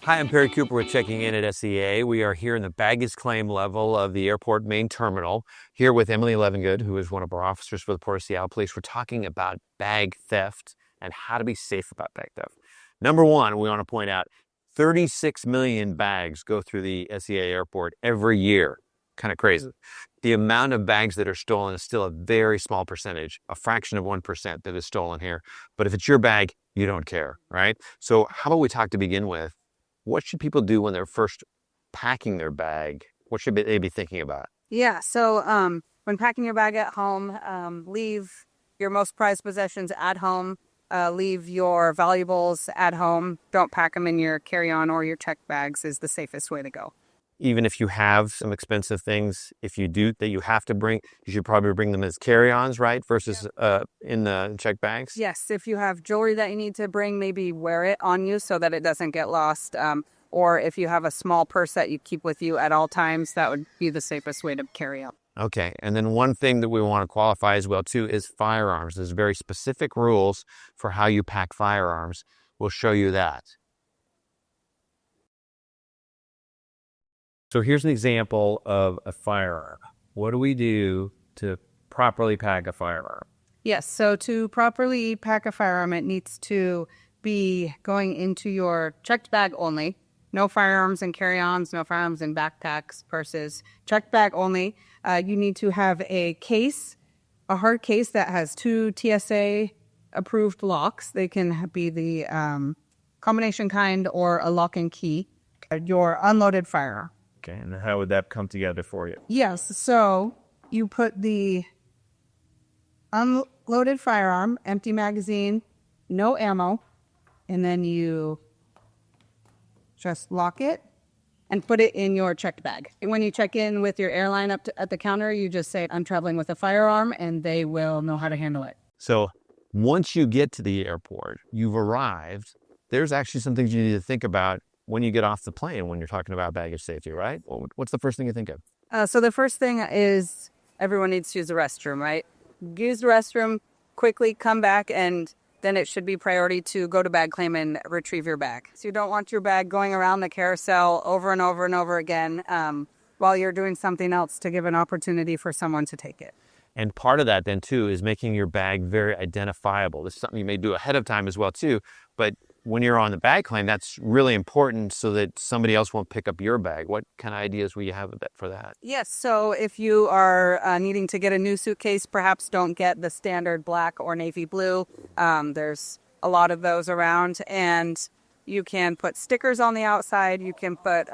Hi, I'm Perry Cooper with Checking In at SEA. We are here in the baggage claim level of the airport main terminal, here with Emily Leavengood, who is one of our officers for the Port of Seattle Police. We're talking about bag theft and how to be safe about bag theft. Number one, we want to point out 36 million bags go through the SEA airport every year. Kind of crazy. The amount of bags that are stolen is still a very small percentage, a fraction of 1% that is stolen here. But if it's your bag, you don't care, right? So how about we talk to begin with? What should people do when they're first packing their bag? What should they be thinking about? Yeah, so when packing your bag at home, leave your most prized possessions at home. Leave your valuables at home. Don't pack them in your carry-on or your checked bags is the safest way to go. Even if you have some expensive things, if you do that you have to bring, you should probably bring them as carry-ons, right? Versus in the checked bags? Yes, if you have jewelry that you need to bring, maybe wear it on you so that it doesn't get lost. Or if you have a small purse that you keep with you at all times, that would be the safest way to carry out. Okay, and then one thing that we want to qualify as well too is firearms. There's very specific rules for how you pack firearms. We'll show you that. So here's an example of a firearm. What do we do to properly pack a firearm? Yes, so to properly pack a firearm, it needs to be going into your checked bag only. No firearms in carry-ons, no firearms in backpacks, purses. Checked bag only. You need to have a case, a hard case that has 2 TSA-approved locks. They can be the combination kind or a lock and key. Your unloaded firearm. Okay, and how would that come together for you? Yes, so you put the unloaded firearm, empty magazine, no ammo, and then you just lock it and put it in your checked bag. And when you check in with your airline at the counter, you just say, I'm traveling with a firearm, and they will know how to handle it. So once you get to the airport, you've arrived, there's actually some things you need to think about when you get off the plane when you're talking about baggage safety, right? What's the first thing you think of? So the first thing is everyone needs to use the restroom, right? Use the restroom, quickly come back, and then it should be priority to go to bag claim and retrieve your bag. So you don't want your bag going around the carousel over and over and over again while you're doing something else to give an opportunity for someone to take it. And part of that then too is making your bag very identifiable. This is something you may do ahead of time as well too, but when you're on the bag claim, that's really important so that somebody else won't pick up your bag. What kind of ideas will you have for that? Yes, so if you are needing to get a new suitcase, perhaps don't get the standard black or navy blue. There's a lot of those around, and you can put stickers on the outside. You can put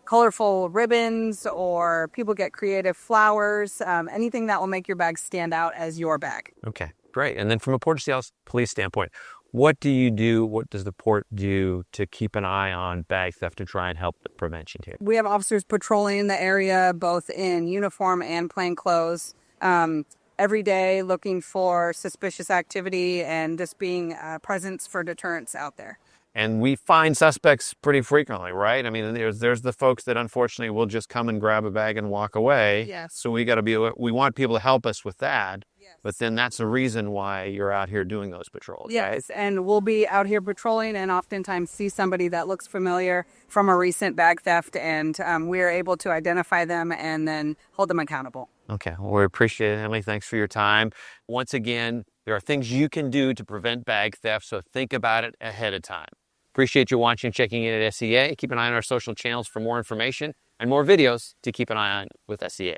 colorful ribbons, or people get creative flowers, anything that will make your bag stand out as your bag. Okay, great. And then from a Port of Seattle police standpoint, what do you do? What does the port do to keep an eye on bag theft to try and help the prevention here? We have officers patrolling the area, both in uniform and plain clothes, every day, looking for suspicious activity and just being a presence for deterrence out there. And we find suspects pretty frequently, right? I mean, there's the folks that unfortunately will just come and grab a bag and walk away. Yes. So we want people to help us with that. Yes. But then that's the reason why you're out here doing those patrols, yes, right? And we'll be out here patrolling and oftentimes see somebody that looks familiar from a recent bag theft, and we're able to identify them and then hold them accountable. Okay, well, we appreciate it, Emily. Thanks for your time. Once again, there are things you can do to prevent bag theft, so think about it ahead of time. Appreciate you watching, checking in at SEA. Keep an eye on our social channels for more information and more videos to keep an eye on with SEA.